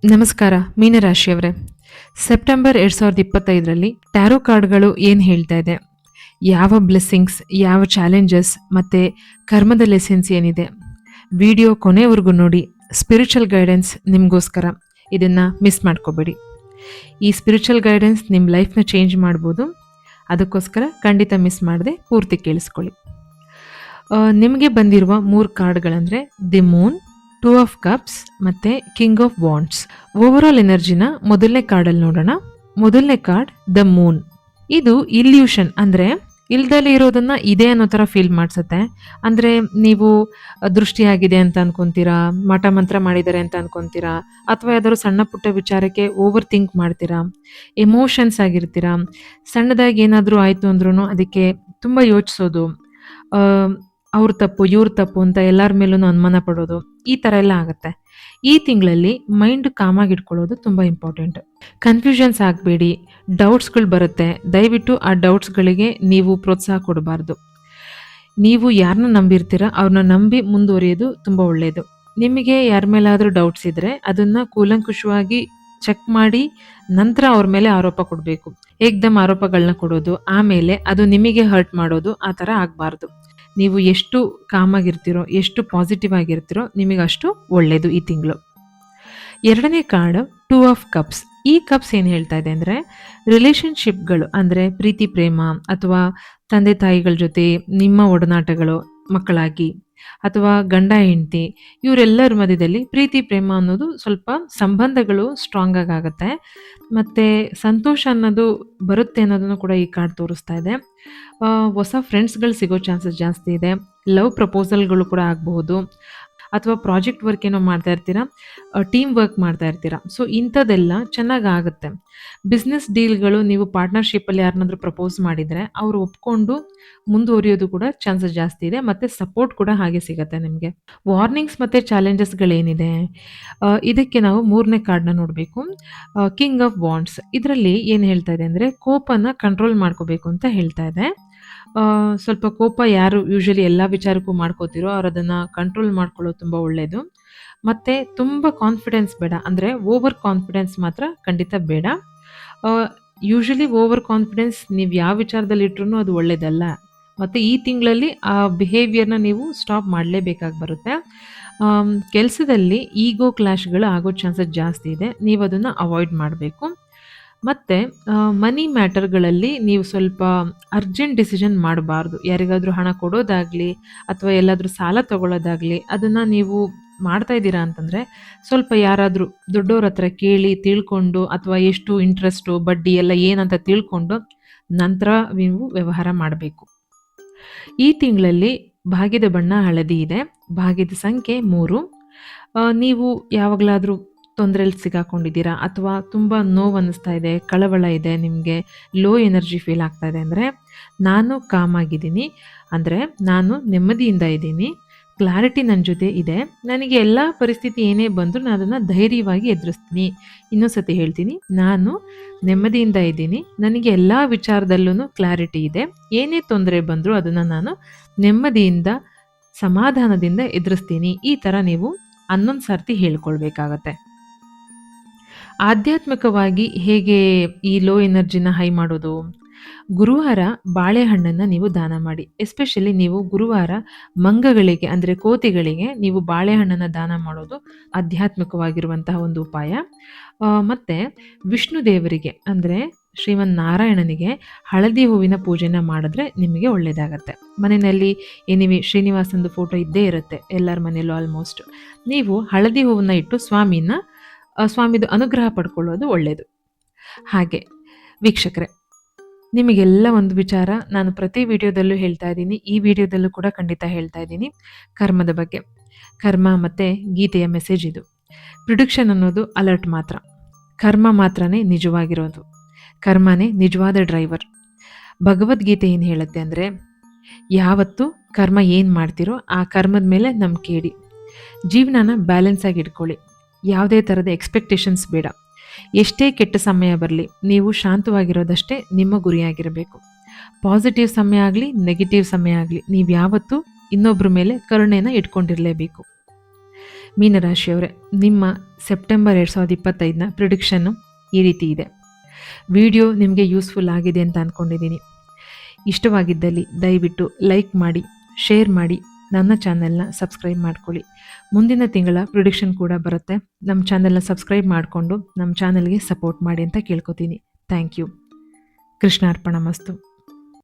ನಮಸ್ಕಾರ ಮೀನರಾಶಿಯವರೇ. September 2025ರಲ್ಲಿ taro ಕಾರ್ಡ್ಗಳು ಏನು ಹೇಳ್ತಾ ಇದೆ, ಯಾವ ಬ್ಲೆಸ್ಸಿಂಗ್ಸ್, ಯಾವ ಚಾಲೆಂಜಸ್ ಮತ್ತು ಕರ್ಮದ ಲೆಸನ್ಸ್ ಏನಿದೆ, ವಿಡಿಯೋ ಕೊನೆವರೆಗೂ ನೋಡಿ. ಸ್ಪಿರಿಚುವಲ್ ಗೈಡೆನ್ಸ್ ನಿಮಗೋಸ್ಕರ, ಇದನ್ನು ಮಿಸ್ ಮಾಡ್ಕೋಬೇಡಿ. ಈ ಸ್ಪಿರಿಚುವಲ್ ಗೈಡೆನ್ಸ್ ನಿಮ್ಮ ಲೈಫ್ನ ಚೇಂಜ್ ಮಾಡ್ಬೋದು. ಅದಕ್ಕೋಸ್ಕರ ಖಂಡಿತ ಮಿಸ್ ಮಾಡದೆ ಪೂರ್ತಿ ಕೇಳಿಸ್ಕೊಳ್ಳಿ. ನಿಮಗೆ ಬಂದಿರುವ 3 ಕಾರ್ಡ್ಗಳಂದರೆ ದಿ ಮೂನ್, 2 ಆಫ್ ಕಪ್ಸ್ ಮತ್ತು ಕಿಂಗ್ ಆಫ್ ವಾಂಡ್ಸ್. ಓವರಾಲ್ ಎನರ್ಜಿನ ಮೊದಲನೇ ಕಾರ್ಡಲ್ಲಿ ನೋಡೋಣ. ಮೊದಲನೇ ಕಾರ್ಡ್ ದ ಮೂನ್. ಇದು ಇಲ್ಯೂಷನ್, ಅಂದರೆ ಇಲ್ದಲೇ ಇರೋದನ್ನ ಇದೆ ಅನ್ನೋ ಥರ ಫೀಲ್ ಮಾಡಿಸುತ್ತೆ. ಅಂದರೆ ನೀವು ದೃಷ್ಟಿಯಾಗಿದೆ ಅಂತ ಅನ್ಕೊಂತೀರಾ, ಮಠ ಮಂತ್ರ ಮಾಡಿದ್ದಾರೆ ಅಂತ ಅನ್ಕೊಂತೀರಾ, ಅಥವಾ ಯಾವ್ದಾದ್ರು ಸಣ್ಣ ಪುಟ್ಟ ವಿಚಾರಕ್ಕೆ ಓವರ್ ಥಿಂಕ್ ಮಾಡ್ತೀರಾ, ಎಮೋಷನ್ಸ್ ಆಗಿರ್ತೀರಾ. ಸಣ್ಣದಾಗಿ ಏನಾದರೂ ಆಯಿತು ಅಂದ್ರೂ ಅದಕ್ಕೆ ತುಂಬ ಯೋಚಿಸೋದು, ಅವ್ರ ತಪ್ಪು ಇವ್ರ ತಪ್ಪು ಅಂತ ಎಲ್ಲರ ಮೇಲೂ ಅನುಮಾನ ಪಡೋದು, ಈ ಥರ ಎಲ್ಲ ಆಗುತ್ತೆ. ಈ ತಿಂಗಳಲ್ಲಿ ಮೈಂಡ್ ಕಾಮಾಗಿ ಇಟ್ಕೊಳ್ಳೋದು ತುಂಬ ಇಂಪಾರ್ಟೆಂಟ್. ಕನ್ಫ್ಯೂಷನ್ಸ್ ಆಗಬೇಡಿ, ಡೌಟ್ಸ್ಗಳು ಬರುತ್ತೆ. ದಯವಿಟ್ಟು ಆ ಡೌಟ್ಸ್ಗಳಿಗೆ ನೀವು ಪ್ರೋತ್ಸಾಹ ಕೊಡಬಾರ್ದು. ನೀವು ಯಾರನ್ನ ನಂಬಿರ್ತೀರ ಅವ್ರನ್ನ ನಂಬಿ ಮುಂದುವರಿಯೋದು ತುಂಬ ಒಳ್ಳೆಯದು. ನಿಮಗೆ ಯಾರ ಮೇಲಾದರೂ ಡೌಟ್ಸ್ ಇದ್ದರೆ ಅದನ್ನು ಕೂಲಂಕುಷವಾಗಿ ಚೆಕ್ ಮಾಡಿ ನಂತರ ಅವ್ರ ಮೇಲೆ ಆರೋಪ ಕೊಡಬೇಕು. ಏಕ್ದಮ್ ಆರೋಪಗಳನ್ನ ಕೊಡೋದು, ಆಮೇಲೆ ಅದು ನಿಮಗೆ ಹರ್ಟ್ ಮಾಡೋದು, ಆ ಥರ ಆಗಬಾರ್ದು. ನೀವು ಎಷ್ಟು ಕಾಮಾಗಿರ್ತೀರೋ, ಎಷ್ಟು ಪಾಸಿಟಿವ್ ಆಗಿರ್ತೀರೋ ನಿಮಗೆ ಅಷ್ಟು ಒಳ್ಳೆಯದು ಈ ತಿಂಗಳು. ಎರಡನೇ ಕಾರ್ಡ್ 2 ಆಫ್ ಕಪ್ಸ್. ಈ ಕಪ್ಸ್ ಏನು ಹೇಳ್ತಾ ಇದೆ ಅಂದರೆ ರಿಲೇಷನ್ಶಿಪ್ಗಳು, ಅಂದರೆ ಪ್ರೀತಿ ಪ್ರೇಮ ಅಥವಾ ತಂದೆ ತಾಯಿಗಳ ಜೊತೆ ನಿಮ್ಮ ಒಡನಾಟಗಳು, ಮಕ್ಕಳಾಗಿ ಅಥವಾ ಗಂಡ ಹೆಂಡತಿ, ಇವರೆಲ್ಲರ ಮಧ್ಯದಲ್ಲಿ ಪ್ರೀತಿ ಪ್ರೇಮ ಅನ್ನೋದು ಸ್ವಲ್ಪ ಸಂಬಂಧಗಳು ಸ್ಟ್ರಾಂಗ್ ಆಗುತ್ತೆ. ಮತ್ತು ಸಂತೋಷ ಅನ್ನೋದು ಬರುತ್ತೆ ಅನ್ನೋದನ್ನು ಕೂಡ ಈ ಕಾರ್ಡ್ ತೋರಿಸ್ತಾ ಇದೆ. ಹೊಸ ಫ್ರೆಂಡ್ಸ್ಗಳು ಸಿಗೋ ಚಾನ್ಸಸ್ ಜಾಸ್ತಿ ಇದೆ. ಲವ್ ಪ್ರಪೋಸಲ್ಗಳು ಕೂಡ ಆಗಬಹುದು, ಅಥವಾ ಪ್ರಾಜೆಕ್ಟ್ ವರ್ಕ್ ಏನೋ ಮಾಡ್ತಾ ಇರ್ತೀರಾ, ಟೀಮ್ ವರ್ಕ್ ಮಾಡ್ತಾ ಇರ್ತೀರಾ. ಸೊ ಇಂಥದ್ದೆಲ್ಲ ಚೆನ್ನಾಗಿ ಆಗುತ್ತೆ. ಬಿಸ್ನೆಸ್ ಡೀಲ್ಗಳು, ನೀವು ಪಾರ್ಟ್ನರ್ಶಿಪ್ಪಲ್ಲಿ ಯಾರನ್ನಾದ್ರೂ ಪ್ರಪೋಸ್ ಮಾಡಿದರೆ ಅವರು ಒಪ್ಕೊಂಡು ಮುಂದುವರಿಯೋದು ಕೂಡ ಚಾನ್ಸಸ್ ಜಾಸ್ತಿ ಇದೆ, ಮತ್ತು ಸಪೋರ್ಟ್ ಕೂಡ ಹಾಗೆ ಸಿಗುತ್ತೆ ನಿಮಗೆ. ವಾರ್ನಿಂಗ್ಸ್ ಮತ್ತು ಚಾಲೆಂಜಸ್ಗಳೇನಿದೆ, ಇದಕ್ಕೆ ನಾವು 3ನೇ ಕಾರ್ಡ್ನ ನೋಡಬೇಕು. King of wands. ಇದರಲ್ಲಿ ಏನು ಹೇಳ್ತಾ ಇದೆ ಅಂದರೆ ಕೋಪನ ಕಂಟ್ರೋಲ್ ಮಾಡ್ಕೋಬೇಕು ಅಂತ ಹೇಳ್ತಾ ಇದೆ. ಸ್ವಲ್ಪ ಕೋಪ ಯಾರು ಯೂಶಲಿ ಎಲ್ಲ ವಿಚಾರಕ್ಕೂ ಮಾಡ್ಕೋತಿರೋ ಅವ್ರು ಅದನ್ನು ಕಂಟ್ರೋಲ್ ಮಾಡ್ಕೊಳ್ಳೋದು ತುಂಬ ಒಳ್ಳೆಯದು. ಮತ್ತು ತುಂಬ ಕಾನ್ಫಿಡೆನ್ಸ್ ಬೇಡ, ಅಂದರೆ ಓವರ್ ಕಾನ್ಫಿಡೆನ್ಸ್ ಮಾತ್ರ ಖಂಡಿತ ಬೇಡ. ಯೂಶಲಿ ಓವರ್ ಕಾನ್ಫಿಡೆನ್ಸ್ ನೀವು ಯಾವ ವಿಚಾರದಲ್ಲಿ ಇಟ್ರೂ ಅದು ಒಳ್ಳೆಯದಲ್ಲ. ಮತ್ತು ಈ ತಿಂಗಳಲ್ಲಿ ಆ ಬಿಹೇವಿಯರ್ನ ನೀವು ಸ್ಟಾಪ್ ಮಾಡಲೇಬೇಕಾಗಿ ಬರುತ್ತೆ. ಕೆಲಸದಲ್ಲಿ ಈಗೋ ಕ್ಲಾಶ್ಗಳು ಆಗೋ ಚಾನ್ಸಸ್ ಜಾಸ್ತಿ ಇದೆ, ನೀವು ಅದನ್ನು ಅವಾಯ್ಡ್ ಮಾಡಬೇಕು. ಮತ್ತು ಮನಿ ಮ್ಯಾಟರ್ಗಳಲ್ಲಿ ನೀವು ಸ್ವಲ್ಪ ಅರ್ಜೆಂಟ್ ಡಿಸಿಷನ್ ಮಾಡಬಾರ್ದು. ಯಾರಿಗಾದರೂ ಹಣ ಕೊಡೋದಾಗಲಿ ಅಥವಾ ಎಲ್ಲಾದರೂ ಸಾಲ ತಗೊಳ್ಳೋದಾಗಲಿ, ಅದನ್ನು ನೀವು ಮಾಡ್ತಾ ಇದ್ದೀರಾ ಅಂತಂದರೆ ಸ್ವಲ್ಪ ಯಾರಾದರೂ ದೊಡ್ಡವ್ರ ಹತ್ರ ಕೇಳಿ ತಿಳ್ಕೊಂಡು, ಅಥವಾ ಎಷ್ಟು ಇಂಟ್ರೆಸ್ಟು ಬಡ್ಡಿ ಎಲ್ಲ ಏನಂತ ತಿಳ್ಕೊಂಡು ನಂತರ ನೀವು ವ್ಯವಹಾರ ಮಾಡಬೇಕು. ಈ ತಿಂಗಳಲ್ಲಿ ಭಾಗ್ಯದ ಬಣ್ಣ ಹಳದಿ ಇದೆ, ಭಾಗ್ಯದ ಸಂಖ್ಯೆ 3. ನೀವು ಯಾವಾಗಲಾದರೂ ತೊಂದರೆಯಲ್ಲಿ ಸಿಗಾಕೊಂಡಿದ್ದೀರಾ, ಅಥವಾ ತುಂಬ ನೋವು ಅನ್ನಿಸ್ತಾ ಇದೆ, ಕಳವಳ ಇದೆ, ನಿಮಗೆ ಲೋ ಎನರ್ಜಿ ಫೀಲ್ ಆಗ್ತಾ ಇದೆ ಅಂದರೆ, ನಾನು ಕಾಮಾಗಿದ್ದೀನಿ, ಅಂದರೆ ನಾನು ನೆಮ್ಮದಿಯಿಂದ ಇದ್ದೀನಿ, ಕ್ಲಾರಿಟಿ ನನ್ನ ಜೊತೆ ಇದೆ, ನನಗೆ ಎಲ್ಲ ಪರಿಸ್ಥಿತಿ ಏನೇ ಬಂದರೂ ನಾನು ಅದನ್ನು ಧೈರ್ಯವಾಗಿ ಎದುರಿಸ್ತೀನಿ. ಇನ್ನೊಂದು ಸತಿ ಹೇಳ್ತೀನಿ, ನಾನು ನೆಮ್ಮದಿಯಿಂದ ಇದ್ದೀನಿ, ನನಗೆ ಎಲ್ಲ ವಿಚಾರದಲ್ಲೂ ಕ್ಲಾರಿಟಿ ಇದೆ, ಏನೇ ತೊಂದರೆ ಬಂದರೂ ಅದನ್ನು ನಾನು ನೆಮ್ಮದಿಯಿಂದ ಸಮಾಧಾನದಿಂದ ಎದುರಿಸ್ತೀನಿ. ಈ ಥರ ನೀವು 11 ಸರ್ತಿ ಹೇಳ್ಕೊಳ್ಬೇಕಾಗತ್ತೆ. ಆಧ್ಯಾತ್ಮಿಕವಾಗಿ ಹೇಗೆ ಈ ಲೋ ಎನರ್ಜಿನ ಹೈ ಮಾಡೋದು? ಗುರುವಾರ ಬಾಳೆಹಣ್ಣನ್ನು ನೀವು ದಾನ ಮಾಡಿ. ಎಸ್ಪೆಷಲಿ ನೀವು ಗುರುವಾರ ಮಂಗಗಳಿಗೆ, ಅಂದರೆ ಕೋತಿಗಳಿಗೆ ನೀವು ಬಾಳೆಹಣ್ಣನ್ನು ದಾನ ಮಾಡೋದು ಆಧ್ಯಾತ್ಮಿಕವಾಗಿರುವಂತಹ ಒಂದು ಉಪಾಯ. ಮತ್ತು ವಿಷ್ಣು ದೇವರಿಗೆ, ಅಂದರೆ ಶ್ರೀಮನ್ ನಾರಾಯಣನಿಗೆ ಹಳದಿ ಹೂವಿನ ಪೂಜೆನ ಮಾಡಿದ್ರೆ ನಿಮಗೆ ಒಳ್ಳೆಯದಾಗತ್ತೆ. ಮನೆಯಲ್ಲಿ ಏನಿವೆ ಶ್ರೀನಿವಾಸಂದು ಫೋಟೋ ಇದ್ದೇ ಇರುತ್ತೆ ಎಲ್ಲರ ಮನೆಯಲ್ಲೂ ಆಲ್ಮೋಸ್ಟ್. ನೀವು ಹಳದಿ ಹೂವನ್ನ ಇಟ್ಟು ಸ್ವಾಮಿದು ಅನುಗ್ರಹ ಪಡ್ಕೊಳ್ಳೋದು ಒಳ್ಳೆಯದು. ಹಾಗೆ ವೀಕ್ಷಕರೇ, ನಿಮಗೆಲ್ಲ ಒಂದು ವಿಚಾರ ನಾನು ಪ್ರತಿ ವಿಡಿಯೋದಲ್ಲೂ ಹೇಳ್ತಾ ಇದ್ದೀನಿ, ಈ ವಿಡಿಯೋದಲ್ಲೂ ಕೂಡ ಖಂಡಿತ ಹೇಳ್ತಾ ಇದ್ದೀನಿ, ಕರ್ಮದ ಬಗ್ಗೆ. ಕರ್ಮ ಮತ್ತು ಗೀತೆಯ ಮೆಸೇಜ್ ಇದು. ಪ್ರಿಡಿಕ್ಷನ್ ಅನ್ನೋದು ಅಲರ್ಟ್ ಮಾತ್ರ, ಕರ್ಮ ಮಾತ್ರನೇ ನಿಜವಾಗಿರೋದು, ಕರ್ಮನೇ ನಿಜವಾದ ಡ್ರೈವರ್. ಭಗವದ್ಗೀತೆ ಏನು ಹೇಳುತ್ತೆ ಅಂದರೆ, ಯಾವತ್ತು ಕರ್ಮ ಏನು ಮಾಡ್ತೀರೋ ಆ ಕರ್ಮದ ಮೇಲೆ ನಂಬಿಕೆ ಇಡಿ, ಜೀವನನ ಬ್ಯಾಲೆನ್ಸ್ ಆಗಿ ಇಟ್ಕೊಳ್ಳಿ, ಯಾವುದೇ ಥರದ ಎಕ್ಸ್ಪೆಕ್ಟೇಷನ್ಸ್ ಬೇಡ. ಎಷ್ಟೇ ಕೆಟ್ಟ ಸಮಯ ಬರಲಿ ನೀವು ಶಾಂತವಾಗಿರೋದಷ್ಟೇ ನಿಮ್ಮ ಗುರಿಯಾಗಿರಬೇಕು. ಪಾಸಿಟಿವ್ ಸಮಯ ಆಗಲಿ ನೆಗೆಟಿವ್ ಸಮಯ ಆಗಲಿ ನೀವು ಯಾವತ್ತೂ ಇನ್ನೊಬ್ಬರ ಮೇಲೆ ಕರುಣೆನ ಇಟ್ಕೊಂಡಿರಲೇಬೇಕು. ಮೀನರಾಶಿಯವರೇ, ನಿಮ್ಮ ಸೆಪ್ಟೆಂಬರ್ 2025ನ ಪ್ರಿಡಿಕ್ಷನ್ನು ಈ ರೀತಿ ಇದೆ. ವಿಡಿಯೋ ನಿಮಗೆ ಯೂಸ್ಫುಲ್ ಆಗಿದೆ ಅಂತ ಅಂದ್ಕೊಂಡಿದ್ದೀನಿ. ಇಷ್ಟವಾಗಿದ್ದಲ್ಲಿ ದಯವಿಟ್ಟು ಲೈಕ್ ಮಾಡಿ, ಶೇರ್ ಮಾಡಿ, ನನ್ನ ಚಾನೆಲ್ನ ಸಬ್ಸ್ಕ್ರೈಬ್ ಮಾಡ್ಕೊಳ್ಳಿ. ಮುಂದಿನ ತಿಂಗಳ ಪ್ರಿಡಿಕ್ಷನ್ ಕೂಡ ಬರುತ್ತೆ. ನಮ್ಮ ಚಾನೆಲ್ನ ಸಬ್ಸ್ಕ್ರೈಬ್ ಮಾಡಿಕೊಂಡು ನಮ್ಮ ಚಾನೆಲ್ಗೆ ಸಪೋರ್ಟ್ ಮಾಡಿ ಅಂತ ಕೇಳ್ಕೊತೀನಿ. Thank you. ಕೃಷ್ಣಾರ್ಪಣ ಮಸ್ತು.